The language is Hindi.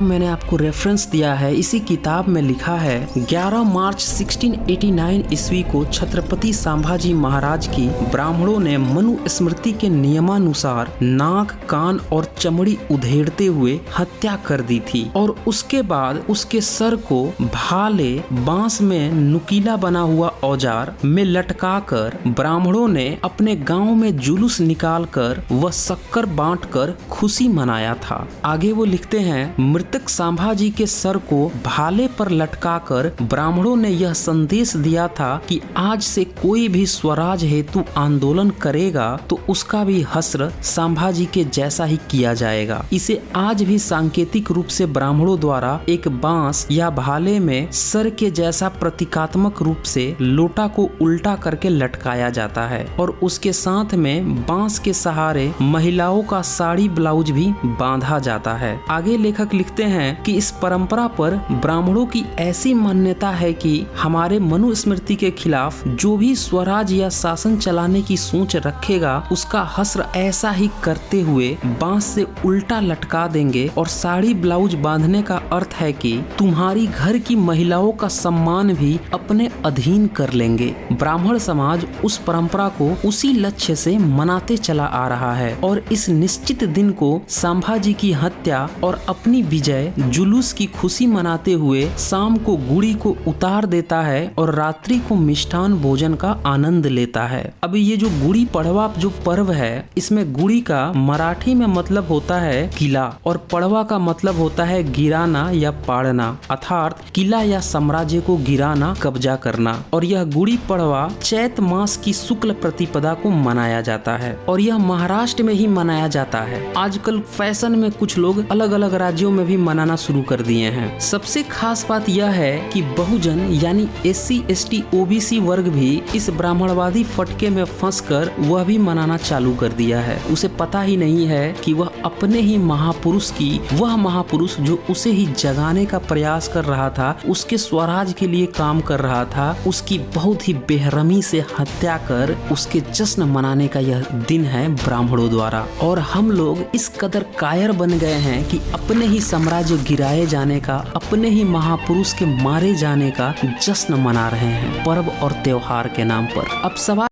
मैंने आपको रेफरेंस दिया है, इसी किताब में लिखा है 11 मार्च 1689 ईस्वी को छत्रपति संभाजी महाराज की ब्राह्मणों ने मनु स्मृति के नियमानुसार नाक, कान और चमड़ी उधेड़ते हुए हत्या कर दी थी और उसके बाद उसके सर को भाले बांस में नुकीला बना हुआ औजार में लटकाकर ब्राह्मणों ने अपने गांव में जुलूस निकालकर व शक्कर बांटकर खुशी मनाया था। आगे वो लिखते हैं, मृतक संभाजी के सर को भाले पर लटकाकर ब्राह्मणों ने यह संदेश दिया था कि आज से कोई भी स्वराज हेतु आंदोलन करेगा तो उसका भी हश्र संभाजी के जैसा ही किया जाएगा। इसे आज भी सांकेतिक रूप से ब्राह्मणों द्वारा एक बांस या भाले में सर के जैसा प्रतीकात्मक रूप से लोटा को उल्टा करके लटकाया जाता है और उसके साथ में बांस के सहारे महिलाओं का साड़ी ब्लाउज भी बांधा जाता है। आगे लेखक लिखते हैं कि इस परंपरा पर ब्राह्मणों की ऐसी मान्यता है कि हमारे मनु स्मृति के खिलाफ जो भी स्वराज या शासन चलाने की सोच रखेगा उसका हश्र ऐसा ही करते हुए बांस से उल्टा लटका देंगे और साड़ी ब्लाउज बांधने का अर्थ है कि तुम्हारी घर की महिलाओं का सम्मान भी अपने अधीन कर लेंगे। ब्राह्मण समाज उस परंपरा को उसी लक्ष्य से मनाते चला आ रहा है और इस निश्चित दिन को संभाजी की हत्या और अपनी विजय जुलूस की खुशी मनाते हुए शाम को गुड़ी को उतार देता है और रात्रि को मिष्ठान भोजन का आनंद लेता है। अभी ये जो गुड़ी पड़वा जो पर्व है, इसमें गुड़ी का मराठी में मतलब होता है किला और पड़वा का मतलब होता है गिराना या पाड़ना, अर्थात किला या साम्राज्य को गिराना, कब्जा करना। और यह गुड़ी पड़वा चैत मास की शुक्ल प्रतिपदा को मनाया जाता है और यह महाराष्ट्र में ही मनाया जाता है। आजकल फैशन में कुछ लोग अलग अलग राज्यों में भी मनाना शुरू कर दिए हैं। सबसे खास बात यह है कि बहुजन यानी SC ST OBC वर्ग भी इस ब्राह्मणवादी फटके में फंसकर वह भी मनाना चालू कर दिया है। उसे पता ही नहीं है कि वह अपने ही महापुरुष की, वह महापुरुष जो उसे ही जगाने का प्रयास कर रहा था, उसके स्वराज के लिए काम कर रहा था, उसकी बहुत ही बेरहमी से हत्या कर उसके जश्न मनाने का यह दिन है ब्राह्मणों द्वारा। और हम लोग इस कदर कायर बन गए हैं कि अपने ही साम्राज्य गिराए जाने का, अपने ही महापुरुष के मारे जाने का जश्न मना रहे हैं पर्व और त्योहार के नाम पर। अब सवाल